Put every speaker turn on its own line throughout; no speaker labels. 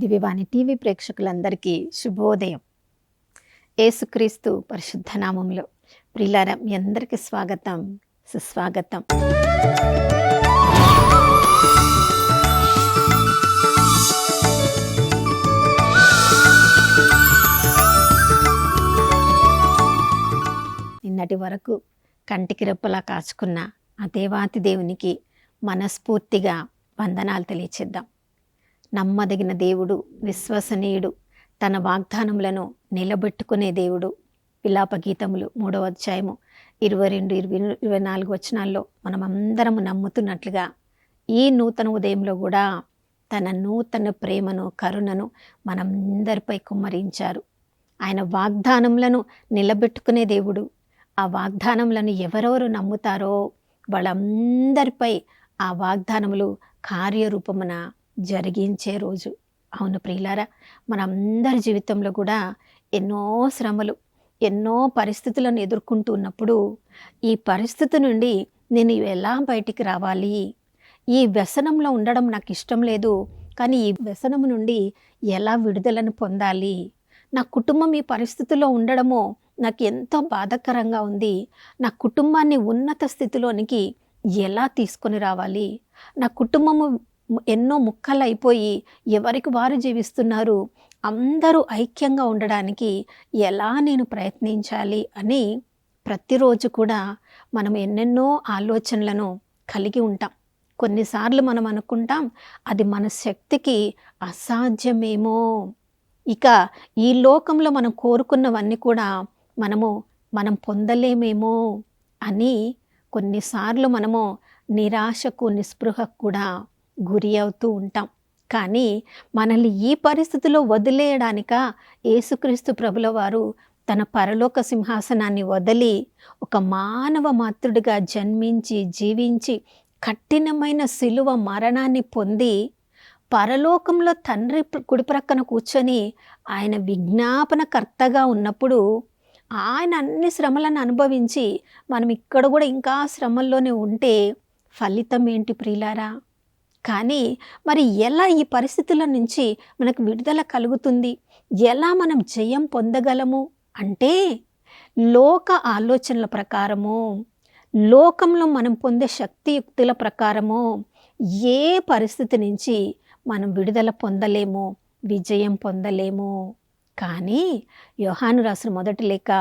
దివ్యవాణి TV ప్రేక్షకులందరికీ శుభోదయం. యేసుక్రీస్తు పరిశుద్ధ నామములో ప్రియులారా, మీ అందరికీ స్వాగతం, సుస్వాగతం. నిన్నటి వరకు కంటికి రెప్పలా కాచుకున్న ఆ దేవాతి దేవునికి మనస్ఫూర్తిగా వందనాలు తెలియచేద్దాం. నమ్మదగిన దేవుడు, విశ్వసనీయుడు, తన వాగ్దానములను నిలబెట్టుకునే దేవుడు. విలాప గీతములు 3వ అధ్యాయము 22, 24 వచనాల్లో మనం అందరము నమ్ముతున్నట్లుగా ఈ నూతన ఉదయంలో కూడా తన నూతన ప్రేమను, కరుణను మనందరిపై కుమ్మరించారు. ఆయన వాగ్దానములను నిలబెట్టుకునే దేవుడు. ఆ వాగ్దానములను ఎవరెవరు నమ్ముతారో వాళ్ళందరిపై ఆ వాగ్దానములు కార్యరూపమున జరిగించే రోజు. అవును ప్రియులారా, మనందరి జీవితంలో కూడా ఎన్నో శ్రమలు, ఎన్నో పరిస్థితులను ఎదుర్కొంటూ ఉన్నప్పుడు ఈ పరిస్థితి నుండి నేను ఎలా బయటికి రావాలి, ఈ వ్యసనంలో ఉండడం నాకు ఇష్టం లేదు, కానీ ఈ వ్యసనం నుండి ఎలా విడుదలను పొందాలి, నా కుటుంబం ఈ పరిస్థితిలో ఉండడము నాకు ఎంతో బాధాకరంగా ఉంది, నా కుటుంబాన్ని ఉన్నత స్థితిలోనికి ఎలా తీసుకొని రావాలి, నా కుటుంబము ఎన్నో ముక్కలు అయిపోయి ఎవరికి వారు జీవిస్తున్నారు, అందరూ ఐక్యంగా ఉండడానికి ఎలా నేను ప్రయత్నించాలి అని ప్రతిరోజు కూడా మనం ఎన్నెన్నో ఆలోచనలను కలిగి ఉంటాం. కొన్నిసార్లు మనం అనుకుంటాం అది మన శక్తికి అసాధ్యమేమో, ఇక ఈ లోకంలో మనం కోరుకున్నవన్నీ కూడా మనం పొందలేమేమో అని కొన్నిసార్లు మనము నిరాశకు, నిస్పృహకు కూడా గురి అవుతూ ఉంటాం. కానీ మనల్ని ఈ పరిస్థితిలో వదిలేయడానిక యేసుక్రీస్తు ప్రభుల వారు తన పరలోక సింహాసనాన్ని వదిలి ఒక మానవ మాతృడిగా జన్మించి, జీవించి, కఠినమైన సిలువ మరణాన్ని పొంది పరలోకంలో తండ్రి కుడి ప్రక్కన కూర్చొని ఆయన విజ్ఞాపనకర్తగా ఉన్నప్పుడు ఆయన అన్ని శ్రమలను అనుభవించి మనం ఇక్కడ కూడా ఇంకా శ్రమల్లోనే ఉంటే ఫలితం ఏంటి ప్రియులారా? కానీ మరి ఎలా ఈ పరిస్థితుల నుంచి మనకు విడుదల కలుగుతుంది, ఎలా మనం జయం పొందగలము అంటే లోక ఆలోచనల ప్రకారము, లోకంలో మనం పొందే శక్తియుక్తుల ప్రకారము ఏ పరిస్థితి నుంచి మనం విడుదల పొందలేము, విజయం పొందలేము. కానీ యోహాను రాసిన మొదటి లేఖ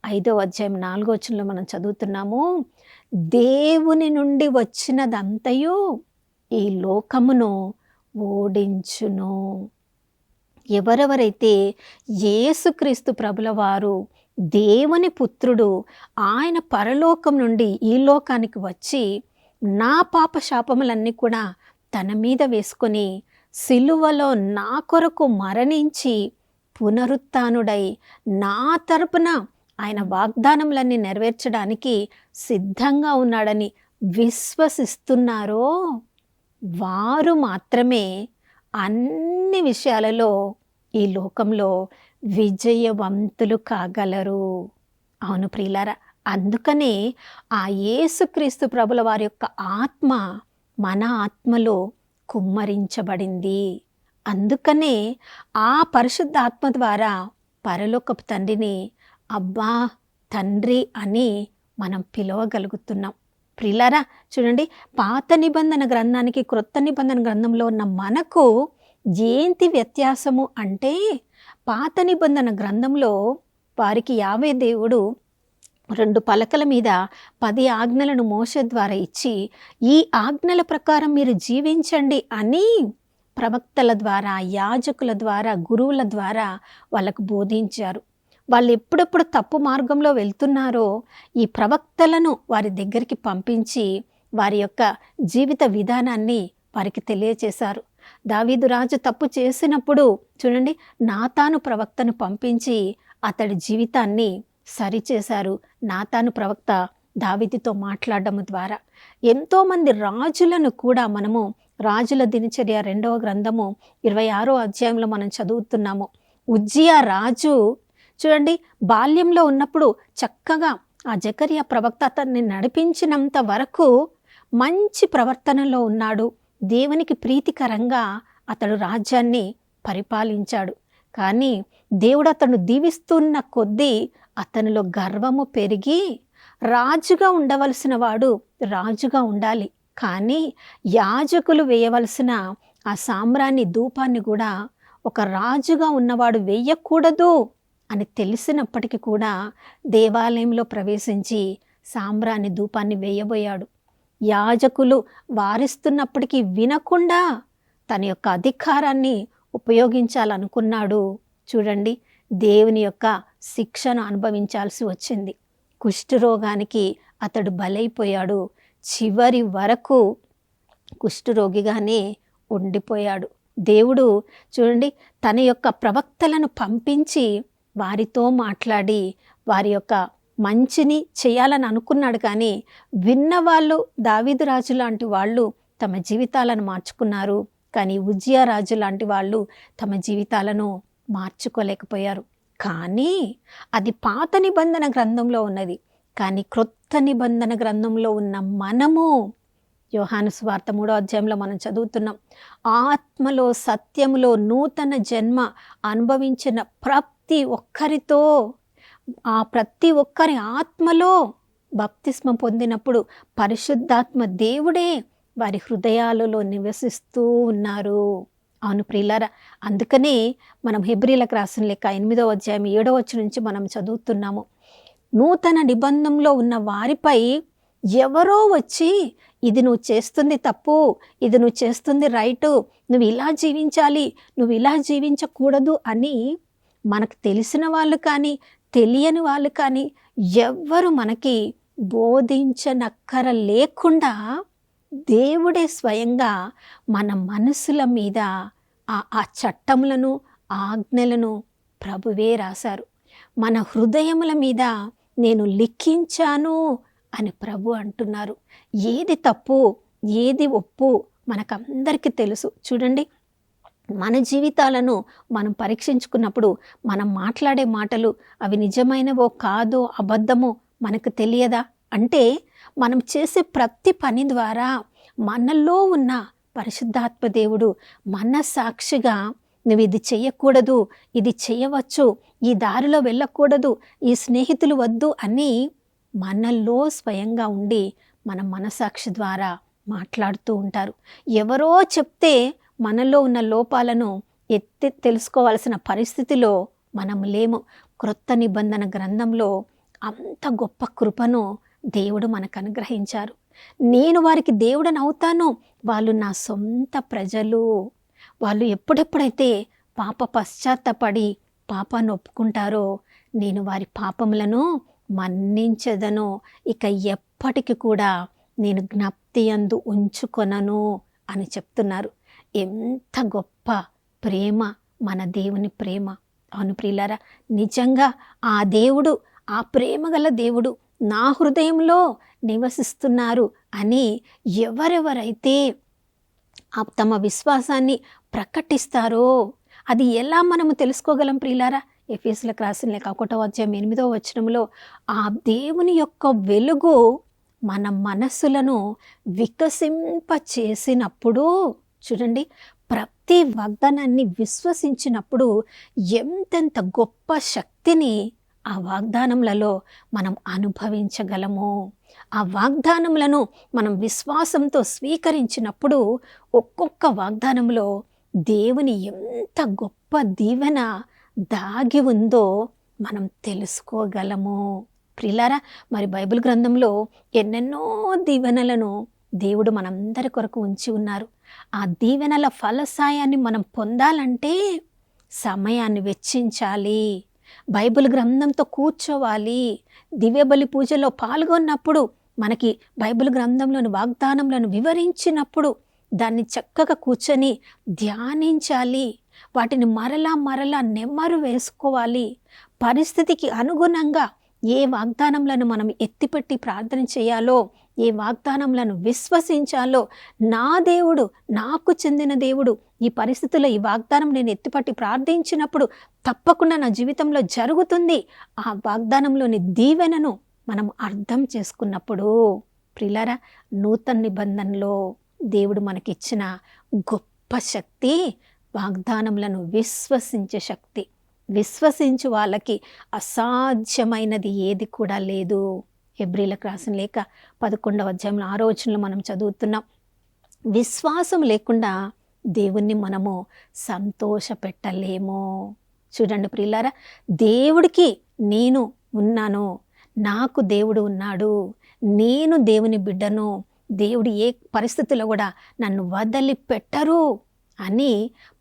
5వ అధ్యాయం 4వ వచనంలో మనం చదువుతున్నాము, దేవుని నుండి వచ్చినదంతయు ఈ లోకమును ఓడించును. ఎవరెవరైతే యేసుక్రీస్తు ప్రభుల వారు దేవుని పుత్రుడు, ఆయన పరలోకం నుండి ఈ లోకానికి వచ్చి నా పాప శాపములన్నీ కూడా తన మీద వేసుకొని సిలువలో నా కొరకు మరణించి పునరుత్థానుడై నా తరపున ఆయన వాగ్దానములన్నీ నెరవేర్చడానికి సిద్ధంగా ఉన్నాడని విశ్వసిస్తున్నారో వారు మాత్రమే అన్ని విషయాలలో ఈ లోకంలో విజయవంతులు కాగలరు. అవును ప్రియులారా, అందుకనే ఆ యేసుక్రీస్తు ప్రభుల వారి యొక్క ఆత్మ మన ఆత్మలో కుమ్మరించబడింది. అందుకనే ఆ పరిశుద్ధ ఆత్మ ద్వారా పరలోకపు తండ్రిని అబ్బా తండ్రి అని మనం పిలవగలుగుతున్నాం. ప్రియులారా చూడండి, పాత నిబంధన గ్రంథానికి క్రొత్త నిబంధన గ్రంథంలో ఉన్న మనకు ఏంటి వ్యత్యాసము అంటే, పాత నిబంధన గ్రంథంలో వారికి యావే దేవుడు 2 పలకల మీద 10 ఆజ్ఞలను మోషే ద్వారా ఇచ్చి ఈ ఆజ్ఞల ప్రకారం మీరు జీవించండి అని ప్రవక్తల ద్వారా, యాజకుల ద్వారా, గురువుల ద్వారా వాళ్ళకు బోధించారు. వాళ్ళు ఎప్పుడెప్పుడు తప్పు మార్గంలో వెళ్తున్నారో ఈ ప్రవక్తలను వారి దగ్గరికి పంపించి వారి యొక్క జీవిత విధానాన్ని వారికి తెలియచేశారు. దావీదు రాజు తప్పు చేసినప్పుడు చూడండి, నాతాను ప్రవక్తను పంపించి అతడి జీవితాన్ని సరిచేశారు. నాతాను ప్రవక్త దావీదుతో మాట్లాడడం ద్వారా ఎంతోమంది రాజులను కూడా మనము రాజుల దినచర్య 2వ గ్రంథము 26వ అధ్యాయంలో మనం చదువుతున్నాము. ఉజ్జియా రాజు చూడండి, బాల్యంలో ఉన్నప్పుడు చక్కగా ఆ జకర్యా ప్రవక్త అతన్ని నడిపించినంత వరకు మంచి ప్రవర్తనలో ఉన్నాడు. దేవునికి ప్రీతికరంగా అతడు రాజ్యాన్ని పరిపాలించాడు. కానీ దేవుడు అతను దీవిస్తున్న కొద్దీ అతనిలో గర్వము పెరిగి రాజుగా ఉండవలసిన వాడు రాజుగా ఉండాలి, కానీ యాజకులు వేయవలసిన ఆ సాంబ్రాణి ధూపాన్ని కూడా ఒక రాజుగా ఉన్నవాడు వేయకూడదు అని తెలిసినప్పటికీ కూడా దేవాలయంలో ప్రవేశించి సాంబ్రాణి ధూపాన్ని వేయబోయాడు. యాజకులు వారిస్తున్నప్పటికీ వినకుండా తన యొక్క అధికారాన్ని ఉపయోగించాలనుకున్నాడు. చూడండి, దేవుని యొక్క శిక్షను అనుభవించాల్సి వచ్చింది. కుష్ఠరోగానికి అతడు బలైపోయాడు. చివరి వరకు కుష్ఠరోగిగానే ఉండిపోయాడు. దేవుడు చూడండి, తన యొక్క ప్రవక్తలను పంపించి వారితో మాట్లాడి వారి యొక్క మంచిని చేయాలని అనుకున్నాడు. కానీ విన్నవాళ్ళు దావీదు రాజు లాంటి వాళ్ళు తమ జీవితాలను మార్చుకున్నారు. కానీ ఉజ్జియా రాజు లాంటి వాళ్ళు తమ జీవితాలను మార్చుకోలేకపోయారు. కానీ అది పాత నిబంధన గ్రంథంలో ఉన్నది. కానీ క్రొత్త నిబంధన గ్రంథంలో ఉన్న మనము, యోహాను సువార్త 3వ అధ్యాయంలో మనం చదువుతున్నాం, ఆత్మలో సత్యములో నూతన జన్మ అనుభవించిన ప్రతి ఒక్కరితో, ఆ ప్రతి ఒక్కరి ఆత్మలో బప్తిస్మం పొందినప్పుడు పరిశుద్ధాత్మ దేవుడే వారి హృదయాలలో నివసిస్తూ ఉన్నారు. అవును ప్రియులారా, అందుకనే మనం హెబ్రీలకు రాసిన లేఖ 8వ అధ్యాయం 7వ వచనం నుంచి మనం చదువుతున్నాము. నూతన నిబంధనలో ఉన్న వారిపై ఎవరో వచ్చి ఇది నువ్వు చేస్తుంది తప్పు, ఇది నువ్వు చేస్తుంది రైటు, నువ్వు ఇలా జీవించాలి, నువ్వు ఇలా జీవించకూడదు అని మనకు తెలిసిన వాళ్ళు కానీ తెలియని వాళ్ళు కానీ ఎవ్వరు మనకి బోధించనక్కర లేకుండా దేవుడే స్వయంగా మన మనసుల మీద ఆ చట్టములను ఆజ్ఞలను ప్రభువే రాశారు. మన హృదయముల మీద నేను లిఖించాను అని ప్రభు అంటున్నారు. ఏది తప్పు ఏది ఒప్పు మనకందరికీ తెలుసు. చూడండి, మన జీవితాలను మనం పరీక్షించుకున్నప్పుడు మనం మాట్లాడే మాటలు అవి నిజమైనవో కాదో అబద్ధమో మనకు తెలియదా? అంటే మనం చేసే ప్రతి పని ద్వారా మనలో ఉన్న పరిశుద్ధాత్మ దేవుడు మన సాక్షిగా నువ్వు ఇది చేయకూడదు, ఇది చేయవచ్చు, ఈ దారిలో వెళ్ళకూడదు, ఈ స్నేహితులు వద్దు అని మనలో స్వయంగా ఉండి మన మనసాక్షి ద్వారా మాట్లాడుతూ ఉంటారు. ఎవరో చెప్తే మనలో ఉన్న లోపాలను ఎత్తి తెలుసుకోవాల్సిన పరిస్థితిలో మనం లేము. క్రొత్త నిబంధన గ్రంథంలో అంత గొప్ప కృపను దేవుడు మనకు అనుగ్రహించారు. నేను వారికి దేవుడని అవుతాను, వాళ్ళు నా సొంత ప్రజలు. వాళ్ళు ఎప్పుడెప్పుడైతే పాప పశ్చాత్తపడి పాపాన్ని ఒప్పుకుంటారో నేను వారి పాపములను మన్నించెదను, ఇక ఎప్పటికి కూడా నేను జ్ఞప్తి యందు ఉంచుకొనను అని చెప్తున్నారు. ఎంత గొప్ప ప్రేమ మన దేవుని ప్రేమ. అవును ప్రియులారా, నిజంగా ఆ దేవుడు, ఆ ప్రేమ గల దేవుడు నా హృదయంలో నివసిస్తున్నారు అని ఎవరెవరైతే తమ విశ్వాసాన్ని ప్రకటిస్తారో అది ఎలా మనము తెలుసుకోగలం ప్రియులారా? ఎఫెసీయులకు రాసిన లేఖ 1వ అధ్యాయం 8వ వచనంలో ఆ దేవుని యొక్క వెలుగు మన మనస్సులను వికసింపచేసినప్పుడు, చూడండి, ప్రతి వాగ్దానాన్ని విశ్వసించినప్పుడు ఎంతెంత గొప్ప శక్తిని ఆ వాగ్దానములలో మనం అనుభవించగలము. ఆ వాగ్దానములను మనం విశ్వాసంతో స్వీకరించినప్పుడు ఒక్కొక్క వాగ్దానంలో దేవుని ఎంత గొప్ప దీవెన దాగి ఉందో మనం తెలుసుకోగలము. ప్రియులారా, మరి బైబిల్ గ్రంథంలో ఎన్నెన్నో దీవెనలను దేవుడు మనందరి కొరకు ఉంచి ఉన్నారు. ఆ దీవెనల ఫలసాయాన్ని మనం పొందాలంటే సమయాన్ని వెచ్చించాలి, బైబిల్ గ్రంథంతో కూర్చోవాలి. దివ్యబలి పూజలో పాల్గొన్నప్పుడు మనకి బైబిల్ గ్రంథంలోని వాగ్దానంలను వివరించినప్పుడు దాన్ని చక్కగా కూర్చొని ధ్యానించాలి. వాటిని మరలా మరలా నెమ్మరు వేసుకోవాలి. పరిస్థితికి అనుగుణంగా ఏ వాగ్దానంలను మనం ఎత్తిపెట్టి ప్రార్థన చేయాలో, ఏ వాగ్దానంలను విశ్వసించాలో, నా దేవుడు, నాకు చెందిన దేవుడు, ఈ పరిస్థితుల్లో ఈ వాగ్దానం నేను ఎత్తిపట్టి ప్రార్థించినప్పుడు తప్పకుండా నా జీవితంలో జరుగుతుంది. ఆ వాగ్దానంలోని దీవెనను మనం అర్థం చేసుకున్నప్పుడు ప్రియులారా, నూతన నిబంధనలో దేవుడు మనకిచ్చిన గొప్ప శక్తి వాగ్దానములను విశ్వసించే శక్తి. విశ్వసించు వాళ్ళకి అసాధ్యమైనది ఏది కూడా లేదు. హెబ్రీలకు రాసిన లేఖ 11వ అధ్యాయంలో 6వ వచనంలో మనం చదువుతున్నాం. విశ్వాసం లేకుండా దేవుణ్ణి మనము సంతోషపెట్టలేము. చూడండి ప్రియులారా, దేవుడికి నేను ఉన్నాను, నాకు దేవుడు ఉన్నాడు, నేను దేవుని బిడ్డను, దేవుడు ఏ పరిస్థితుల్లో కూడా నన్ను వదిలిపెట్టరు అని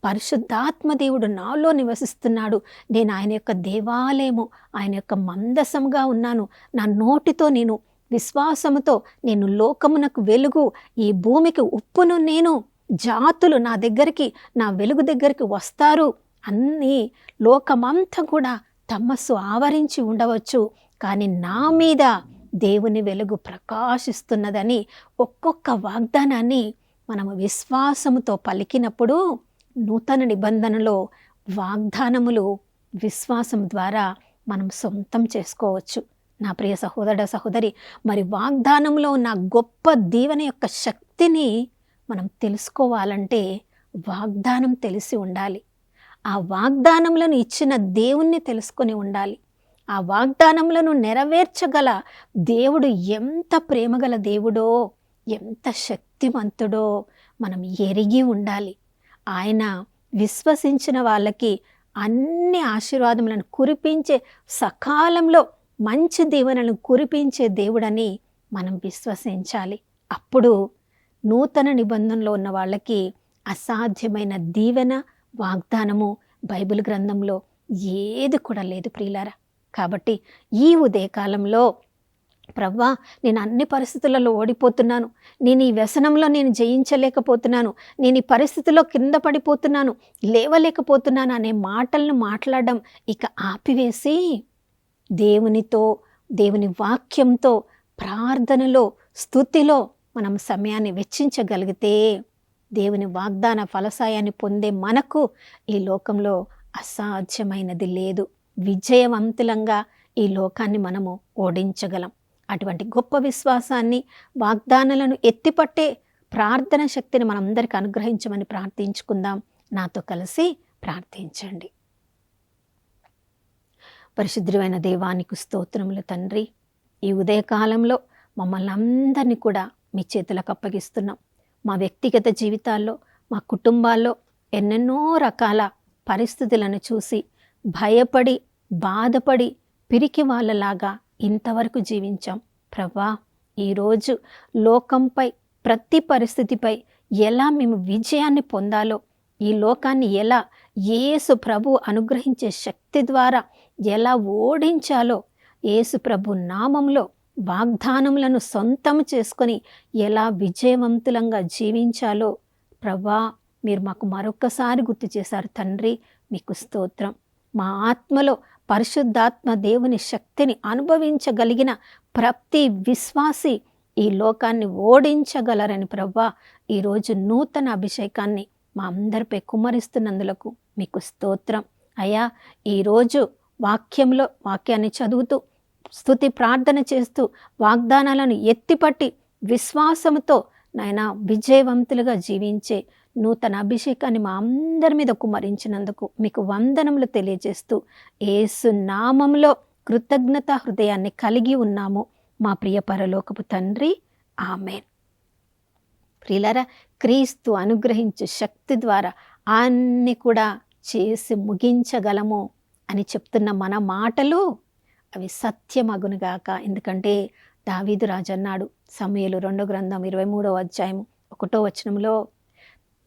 పరిశుద్ధాత్మ దేవుడు నాలో నివసిస్తున్నాడు. నేను ఆయన యొక్క దేవాలయము, ఆయన యొక్క మందసంగా ఉన్నాను. నా నోటితో నేను విశ్వాసముతో నేను లోకమునకు వెలుగు, ఈ భూమికి ఉప్పును నేను, జాతులు నా దగ్గరికి, నా వెలుగు దగ్గరికి వస్తారు. అన్నీ లోకమంతా కూడా తమస్సు ఆవరించి ఉండవచ్చు, కానీ నా మీద దేవుని వెలుగు ప్రకాశిస్తున్నదని ఒక్కొక్క వాగ్దానాన్ని మనము విశ్వాసముతో పలికినప్పుడు నూతన నిబంధనలో వాగ్దానములు విశ్వాసం ద్వారా మనం సొంతం చేసుకోవచ్చు. నా ప్రియ సహోదర సహోదరి, మరి వాగ్దానంలో ఉన్న గొప్ప దీవెన యొక్క శక్తిని మనం తెలుసుకోవాలంటే వాగ్దానం తెలిసి ఉండాలి. ఆ వాగ్దానములను ఇచ్చిన దేవుణ్ణి తెలుసుకొని ఉండాలి. ఆ వాగ్దానములను నెరవేర్చగల దేవుడు ఎంత ప్రేమగల దేవుడో, ఎంత శక్తివంతుడో మనం ఎరిగి ఉండాలి. ఆయన విశ్వసించిన వాళ్ళకి అన్ని ఆశీర్వాదములను కురిపించే, సకాలంలో మంచి దీవెనలను కురిపించే దేవుడని మనం విశ్వసించాలి. అప్పుడు నూతన నిబంధనలో ఉన్న వాళ్ళకి అసాధ్యమైన దీవెన, వాగ్దానము బైబిల్ గ్రంథంలో ఏది కూడా లేదు ప్రియులారా. కాబట్టి ఈ ఉదయకాలంలో ప్రవ్వా, నేను అన్ని పరిస్థితులలో ఓడిపోతున్నాను, నేను ఈ వ్యసనంలో నేను జయించలేకపోతున్నాను, నేను ఈ పరిస్థితిలో కింద పడిపోతున్నాను, లేవలేకపోతున్నాను అనే మాటలను మాట్లాడడం ఇక ఆపివేసి దేవునితో, దేవుని వాక్యంతో, ప్రార్థనలో, స్తుతిలో మనం సమయాన్ని వెచ్చించగలిగితే దేవుని వాగ్దాన ఫలసాయాన్ని పొందే మనకు ఈ లోకంలో అసాధ్యమైనది లేదు. విజయవంతులంగా ఈ లోకాన్ని మనము ఓడించగలం. అటువంటి గొప్ప విశ్వాసాన్ని, వాగ్దానాలను ఎత్తిపట్టే ప్రార్థన శక్తిని మనందరికీ అనుగ్రహించమని ప్రార్థించుకుందాం. నాతో కలిసి ప్రార్థించండి. పరిశుద్ధమైన దేవానికి స్తోత్రములు తండ్రి. ఈ ఉదయకాలంలో మమ్మల్ని అందరినీ కూడా మీ చేతులకు అప్పగిస్తున్నాం. మా వ్యక్తిగత జీవితాల్లో, మా కుటుంబాల్లో ఎన్నెన్నో రకాల పరిస్థితులను చూసి భయపడి, బాధపడి, పిరికి వాళ్ళలాగా ఇంతవరకు జీవించాం. ప్రభా, ఈరోజు లోకంపై, ప్రతి పరిస్థితిపై ఎలా మేము విజయాన్ని పొందాలో, ఈ లోకాన్ని ఎలా యేసు ప్రభు అనుగ్రహించే శక్తి ద్వారా ఎలా ఓడించాలో, యేసు ప్రభు నామంలో వాగ్దానములను సొంతం చేసుకొని ఎలా విజయవంతులంగా జీవించాలో ప్రభా, మీరు మాకు మరొకసారి గుర్తు చేశారు తండ్రి. మీకు స్తోత్రం. మా ఆత్మలో పరిశుద్ధాత్మ దేవుని శక్తిని అనుభవించగలిగిన ప్రతి విశ్వాసి ఈ లోకాన్ని ఓడించగలరని ప్రభా, ఈరోజు నూతన అభిషేకాన్ని మా అందరిపై కుమ్మరిస్తున్నందులకు మీకు స్తోత్రం. అయ్యా, ఈరోజు వాక్యాన్ని చదువుతూ, స్తుతి ప్రార్థన చేస్తూ, వాగ్దానాలను ఎత్తిపట్టి విశ్వాసంతో నాయన విజయవంతులుగా జీవించే నూతన అభిషేకాన్ని మా అందరి మీద కుమ్మరించినందుకు మీకు వందనములు తెలియజేస్తూ యేసు నామములో కృతజ్ఞత హృదయాన్ని కలిగి ఉన్నాము మా ప్రియ పరలోకపు తండ్రి. ఆమేన్. ప్రియులారా, క్రీస్తు అనుగ్రహించు శక్తి ద్వారా అన్ని కూడా చేసి ముగించగలము అని చెప్తున్న మన మాటలు అవి సత్యమగునుగాక. ఎందుకంటే దావీదు రాజు అన్నాడు, సమూయేలు 2వ గ్రంథం 23వ అధ్యాయం 1వ వచనంలో,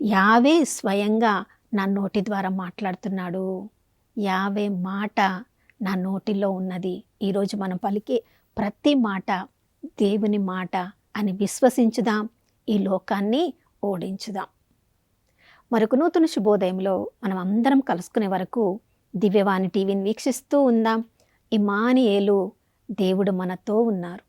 యావే స్వయంగా నా నోటి ద్వారా మాట్లాడుతున్నాడు, యావే మాట నా నోటిలో ఉన్నది. ఈరోజు మనం పలికే ప్రతి మాట దేవుని మాట అని విశ్వసించుదాం, ఈ లోకాన్ని ఓడించుదాం. మరొక నూతన శుభోదయంలో మనం అందరం కలుసుకునే వరకు దివ్యవాణి టీవీని వీక్షిస్తూ ఉందాం. ఇమ్మానుయేలు, దేవుడు మనతో ఉన్నారు.